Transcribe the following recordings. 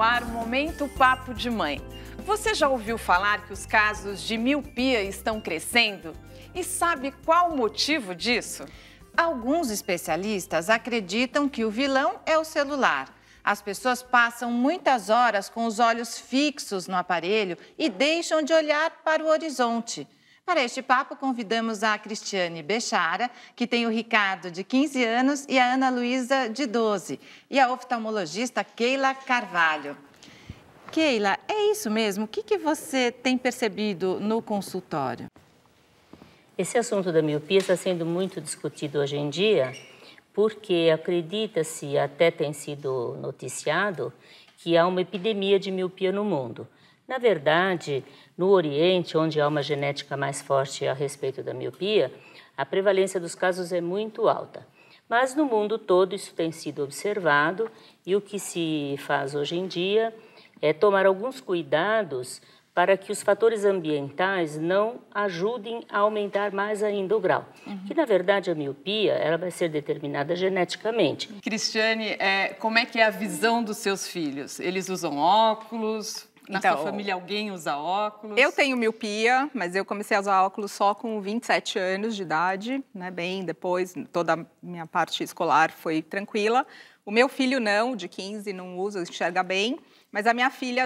ar o Momento Papo de Mãe. Você já ouviu falar que os casos de miopia estão crescendo? E sabe qual o motivo disso? Alguns especialistas acreditam que o vilão é o celular. As pessoas passam muitas horas com os olhos fixos no aparelho e deixam de olhar para o horizonte. Para este papo, convidamos a Cristiane Bechara, que tem o Ricardo, de 15 anos, e a Ana Luísa, de 12, e a oftalmologista Keila Carvalho. Keila, é isso mesmo? O que você tem percebido no consultório? Esse assunto da miopia está sendo muito discutido hoje em dia, porque acredita-se, até tem sido noticiado, que há uma epidemia de miopia no mundo. Na verdade, no Oriente, onde há uma genética mais forte a respeito da miopia, a prevalência dos casos é muito alta. Mas no mundo todo isso tem sido observado e o que se faz hoje em dia é tomar alguns cuidados para que os fatores ambientais não ajudem a aumentar mais ainda o grau. Que, na verdade, a miopia ela vai ser determinada geneticamente. Cristiane, como é que é a visão dos seus filhos? Eles usam óculos? Na sua família alguém usa óculos? Eu tenho miopia, mas eu comecei a usar óculos só com 27 anos de idade, né? Bem depois, toda a minha parte escolar foi tranquila. O meu filho não, de 15, não usa, enxerga bem. Mas a minha filha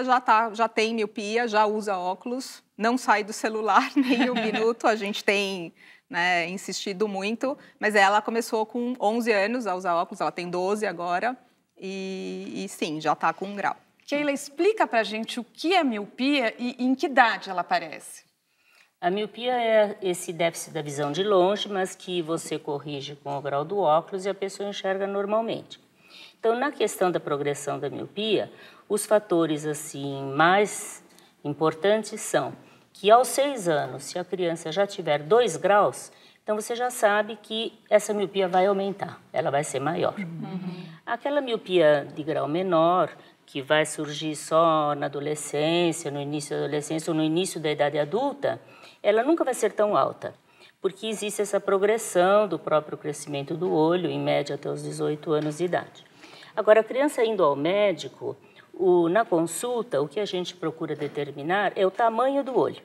já tem miopia, já usa óculos, não sai do celular nem um minuto. A gente tem, né, insistido muito, mas ela começou com 11 anos a usar óculos, ela tem 12 agora e sim, já está com 1 grau. Keila, explica pra gente o que é miopia e em que idade ela aparece. A miopia é esse déficit da visão de longe, mas que você corrige com o grau do óculos e a pessoa enxerga normalmente. Então, na questão da progressão da miopia, os fatores assim mais importantes são que aos 6 anos, se a criança já tiver 2 graus, então você já sabe que essa miopia vai aumentar, ela vai ser maior. Aquela miopia de grau menor, que vai surgir só na adolescência, no início da adolescência ou no início da idade adulta, ela nunca vai ser tão alta, porque existe essa progressão do próprio crescimento do olho, em média até os 18 anos de idade. Agora, a criança indo ao médico, na consulta, o que a gente procura determinar é o tamanho do olho.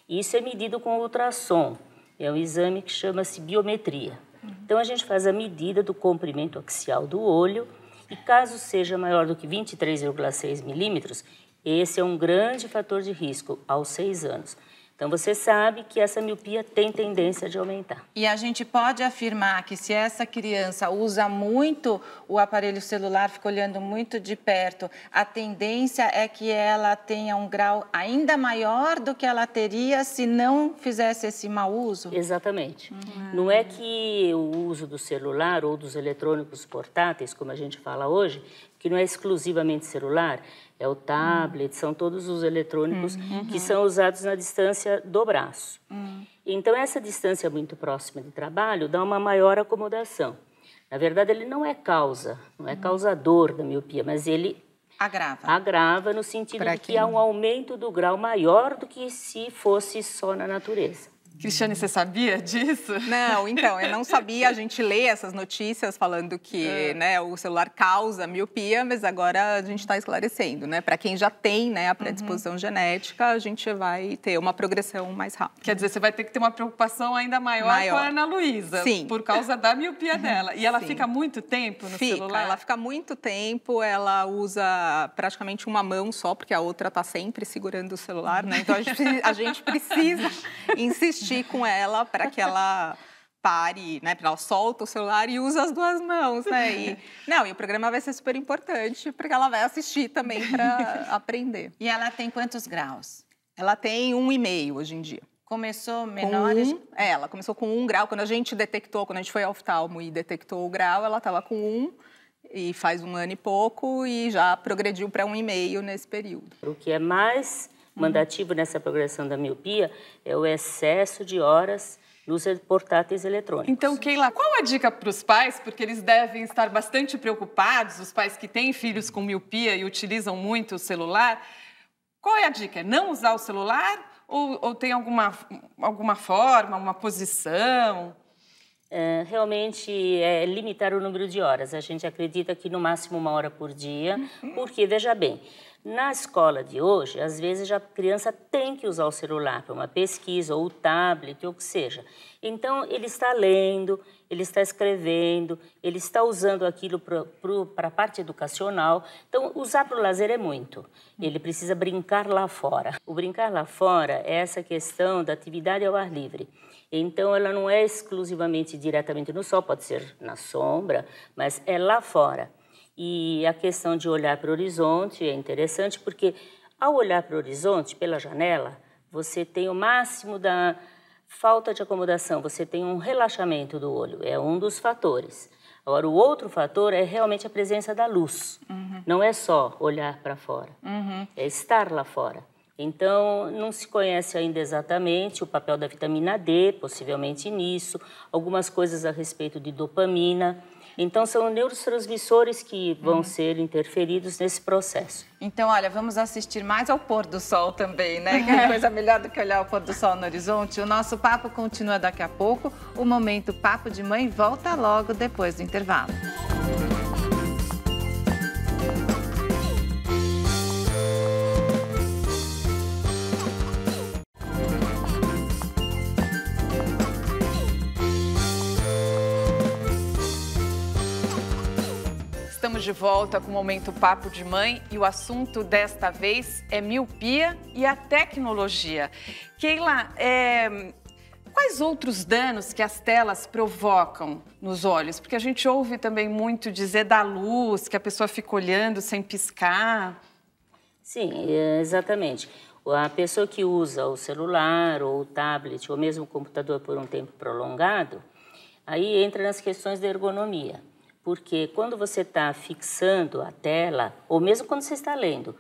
Isso é medido com ultrassom, é um exame que chama-se biometria. Então, a gente faz a medida do comprimento axial do olho e caso seja maior do que 23,6 milímetros, esse é um grande fator de risco aos 6 anos. Então, você sabe que essa miopia tem tendência de aumentar. E a gente pode afirmar que se essa criança usa muito o aparelho celular, fica olhando muito de perto, a tendência é que ela tenha um grau ainda maior do que ela teria se não fizesse esse mau uso? Exatamente. Não é que o uso do celular ou dos eletrônicos portáteis, como a gente fala hoje, que não é exclusivamente celular, é o tablet, são todos os eletrônicos que são usados na distância do braço. Então, essa distância muito próxima de trabalho dá uma maior acomodação. Na verdade, ele não é causa, não é causador da miopia, mas ele agrava no sentido de que há um aumento do grau maior do que se fosse só na natureza. Cristiane, você sabia disso? Não, então, eu não sabia. A gente lê essas notícias falando que né, o celular causa miopia, mas agora a gente está esclarecendo, né? Para quem já tem né, a predisposição genética, a gente vai ter uma progressão mais rápida. Quer dizer, você vai ter que ter uma preocupação ainda maior com a Ana Luísa. Sim. Por causa da miopia dela. E ela fica muito tempo no celular? Ela fica muito tempo, ela usa praticamente uma mão só, porque a outra está sempre segurando o celular, né? Então, a gente precisa insistir com ela para que ela pare, né? Para ela solta o celular e usa as 2 mãos, né? E o programa vai ser super importante porque ela vai assistir também para aprender. E ela tem quantos graus? Ela tem 1,5 hoje em dia. Começou menores? Ela começou com 1 grau. Quando a gente foi ao oftalmo e detectou o grau, ela estava com 1 e faz 1 ano e pouco e já progrediu para 1,5 nesse período. O que é mais mandativo nessa progressão da miopia é o excesso de horas nos portáteis eletrônicos. Então, Keila, qual a dica para os pais? Porque eles devem estar bastante preocupados, os pais que têm filhos com miopia e utilizam muito o celular. Qual é a dica? É não usar o celular ou tem alguma forma, uma posição? Realmente é limitar o número de horas. A gente acredita que no máximo 1 hora por dia, porque, veja bem, na escola de hoje, às vezes a criança tem que usar o celular para uma pesquisa, ou o tablet, ou o que seja. Então, ele está lendo, ele está escrevendo, ele está usando aquilo para a parte educacional. Então, usar para o lazer é muito. Ele precisa brincar lá fora. O brincar lá fora é essa questão da atividade ao ar livre. Então, ela não é exclusivamente diretamente no sol, pode ser na sombra, mas é lá fora. E a questão de olhar para o horizonte é interessante, porque ao olhar para o horizonte, pela janela, você tem o máximo da falta de acomodação, você tem um relaxamento do olho, é um dos fatores. Agora, o outro fator é realmente a presença da luz. Não é só olhar para fora, é estar lá fora. Então, não se conhece ainda exatamente o papel da vitamina D, possivelmente nisso, algumas coisas a respeito de dopamina. Então, são neurotransmissores que vão ser interferidos nesse processo. Então, olha, vamos assistir mais ao pôr do sol também, né? Que é coisa melhor do que olhar o pôr do sol no horizonte. O nosso papo continua daqui a pouco. O Momento Papo de Mãe volta logo depois do intervalo. Estamos de volta com o Momento Papo de Mãe e o assunto desta vez é miopia e a tecnologia. Keila, quais outros danos que as telas provocam nos olhos? Porque a gente ouve também muito dizer da luz, que a pessoa fica olhando sem piscar. Sim, exatamente. A pessoa que usa o celular ou o tablet ou mesmo o computador por um tempo prolongado, aí entra nas questões da ergonomia. Porque quando você está fixando a tela, ou mesmo quando você está lendo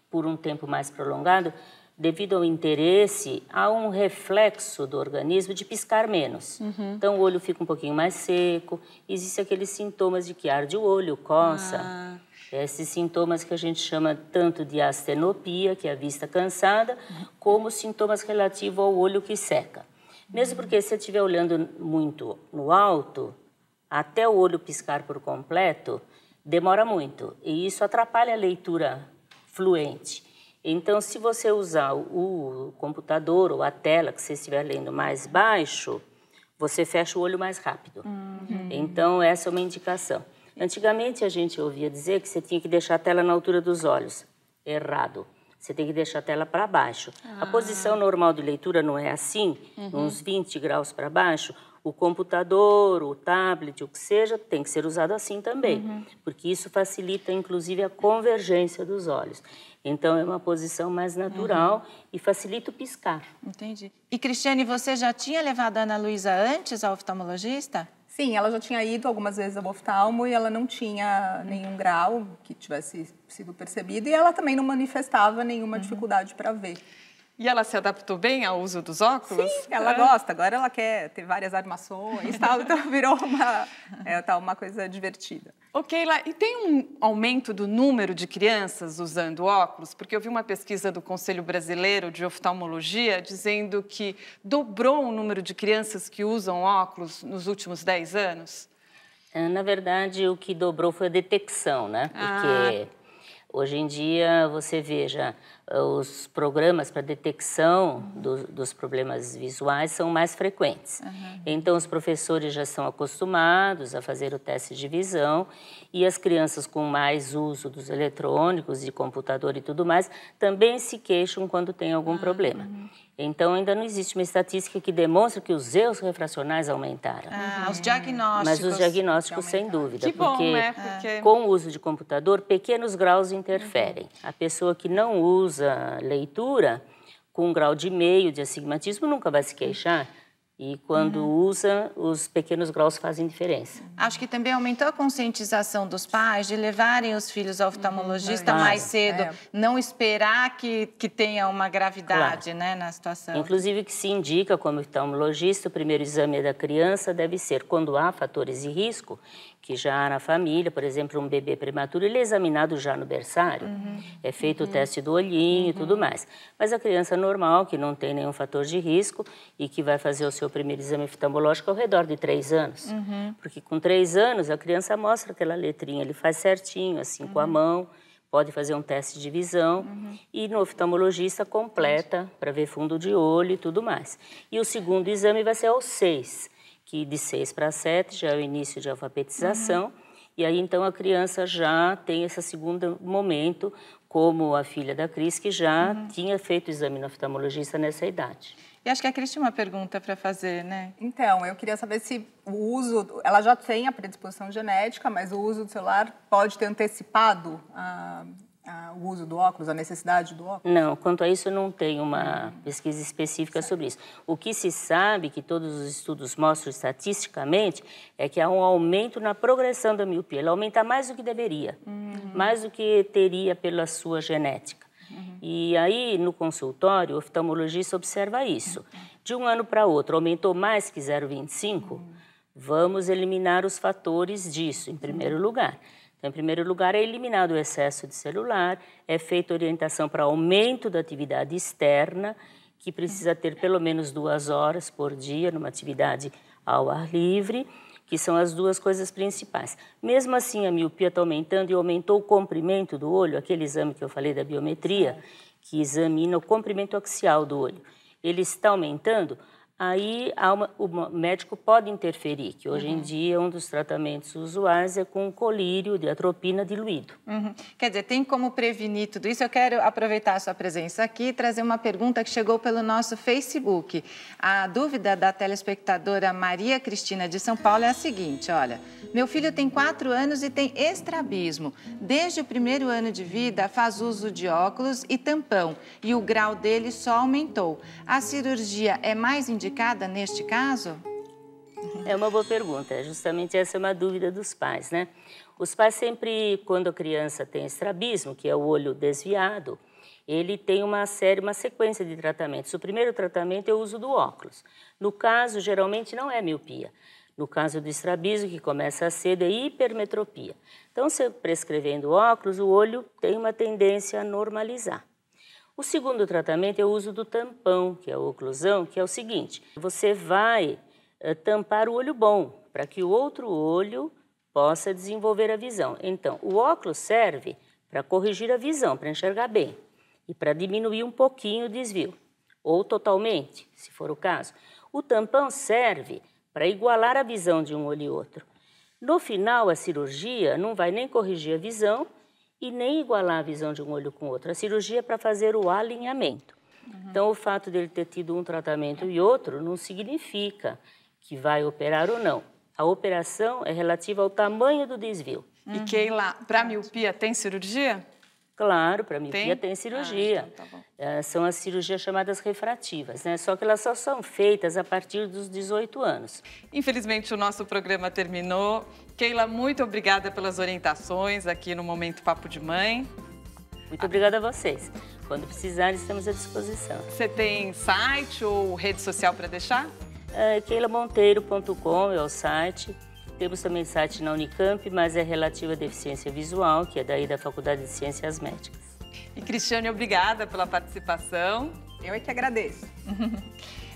por um tempo mais prolongado, devido ao interesse, há um reflexo do organismo de piscar menos. Então, o olho fica um pouquinho mais seco, existem aqueles sintomas de que arde o olho, coça. Esses sintomas que a gente chama tanto de astenopia, que é a vista cansada, como sintomas relativos ao olho que seca. Mesmo porque se você estiver olhando muito no alto, até o olho piscar por completo, demora muito. E isso atrapalha a leitura fluente. Então, se você usar o computador ou a tela que você estiver lendo mais baixo, você fecha o olho mais rápido. Então, essa é uma indicação. Antigamente, a gente ouvia dizer que você tinha que deixar a tela na altura dos olhos. Errado. Você tem que deixar a tela para baixo. A posição normal de leitura não é assim, uns 20 graus para baixo. O computador, o tablet, o que seja, tem que ser usado assim também, porque isso facilita, inclusive, a convergência dos olhos. Então, é uma posição mais natural e facilita o piscar. Entendi. E, Cristiane, você já tinha levado a Ana Luísa antes ao oftalmologista? Sim, ela já tinha ido algumas vezes ao oftalmo e ela não tinha nenhum grau que tivesse sido percebido e ela também não manifestava nenhuma dificuldade para ver. E ela se adaptou bem ao uso dos óculos? Sim, ela gosta. Agora ela quer ter várias armações e tal, então virou uma coisa divertida. Ok, Keila, e tem um aumento do número de crianças usando óculos? Porque eu vi uma pesquisa do Conselho Brasileiro de Oftalmologia dizendo que dobrou o número de crianças que usam óculos nos últimos 10 anos. Na verdade, o que dobrou foi a detecção, né? Porque hoje em dia, você veja, os programas para detecção dos problemas visuais são mais frequentes. Então, os professores já estão acostumados a fazer o teste de visão e as crianças com mais uso dos eletrônicos, de computador e tudo mais, também se queixam quando tem algum problema. Então, ainda não existe uma estatística que demonstre que os erros refracionais aumentaram. Os diagnósticos. Mas os diagnósticos, sem dúvida. Que bom, porque né? Porque com o uso de computador, pequenos graus interferem. A pessoa que não usa leitura, com um grau de meio de astigmatismo, nunca vai se queixar. E quando usa, os pequenos graus fazem diferença. Acho que também aumentou a conscientização dos pais de levarem os filhos ao oftalmologista mais cedo, não esperar que tenha uma gravidade, né, na situação. Inclusive, que se indica como oftalmologista, o primeiro exame da criança deve ser quando há fatores de risco, que já há na família, por exemplo, um bebê prematuro, ele é examinado já no berçário, é feito o teste do olhinho e tudo mais. Mas a criança normal, que não tem nenhum fator de risco e que vai fazer o seu o primeiro exame oftalmológico ao redor de 3 anos. Porque com 3 anos a criança mostra aquela letrinha, ele faz certinho, assim, com a mão, pode fazer um teste de visão e no oftalmologista completa para ver fundo de olho e tudo mais. E o segundo exame vai ser aos 6, que de 6 para 7 já é o início de alfabetização. E aí, então, a criança já tem esse segundo momento, como a filha da Cris, que já tinha feito o exame no oftalmologista nessa idade. E acho que a Cris tinha uma pergunta para fazer, né? Então, eu queria saber se o uso... Ela já tem a predisposição genética, mas o uso do celular pode ter antecipado o uso do óculos, a necessidade do óculos? Não, quanto a isso não tem uma pesquisa específica sobre isso. O que se sabe, que todos os estudos mostram estatisticamente, é que há um aumento na progressão da miopia. Ela aumenta mais do que deveria, mais do que teria pela sua genética. E aí, no consultório, o oftalmologista observa isso. De um ano para outro, aumentou mais que 0,25, vamos eliminar os fatores disso, em primeiro lugar. Então, em primeiro lugar, é eliminado o excesso de celular, é feita orientação para aumento da atividade externa, que precisa ter pelo menos 2 horas por dia numa atividade ao ar livre, que são as 2 coisas principais. Mesmo assim, a miopia está aumentando e aumentou o comprimento do olho, aquele exame que eu falei da biometria, que examina o comprimento axial do olho. Ele está aumentando, aí o médico pode interferir, que hoje em dia um dos tratamentos usuais é com colírio de atropina diluído. Quer dizer, tem como prevenir tudo isso? Eu quero aproveitar a sua presença aqui e trazer uma pergunta que chegou pelo nosso Facebook. A dúvida da telespectadora Maria Cristina de São Paulo é a seguinte, olha, meu filho tem 4 anos e tem estrabismo. Desde o primeiro ano de vida faz uso de óculos e tampão e o grau dele só aumentou. A cirurgia é mais indicada neste caso? É uma boa pergunta, justamente essa é uma dúvida dos pais, né? Os pais sempre, quando a criança tem estrabismo, que é o olho desviado, ele tem uma sequência de tratamentos. O primeiro tratamento é o uso do óculos. No caso, geralmente não é miopia. No caso do estrabismo, que começa cedo, é hipermetropia. Então, se prescrevendo óculos, o olho tem uma tendência a normalizar. O segundo tratamento é o uso do tampão, que é a oclusão, que é o seguinte, você vai tampar o olho bom, para que o outro olho possa desenvolver a visão. Então, o óculos serve para corrigir a visão, para enxergar bem, e para diminuir um pouquinho o desvio, ou totalmente, se for o caso. O tampão serve para igualar a visão de um olho e outro. No final, a cirurgia não vai nem corrigir a visão, e nem igualar a visão de um olho com o outro. A cirurgia é para fazer o alinhamento. Então, o fato dele ter tido um tratamento e outro não significa que vai operar ou não. A operação é relativa ao tamanho do desvio. E Keila, para miopia tem cirurgia? Claro, para miopia tem cirurgia. Então tá bom. São as cirurgias chamadas refrativas, né? Só que elas só são feitas a partir dos 18 anos. Infelizmente, o nosso programa terminou. Keila, muito obrigada pelas orientações aqui no Momento Papo de Mãe. Muito obrigada a vocês. Quando precisarem, estamos à disposição. Você tem site ou rede social para deixar? KeilaMonteiro.com é o site. Temos também site na Unicamp, mas é relativo à deficiência visual, que é daí da Faculdade de Ciências Médicas. E Cristiane, obrigada pela participação. Eu é que agradeço.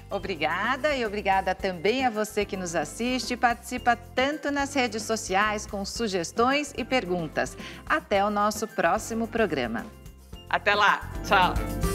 Obrigada e obrigada também a você que nos assiste e participa tanto nas redes sociais com sugestões e perguntas. Até o nosso próximo programa. Até lá. Tchau.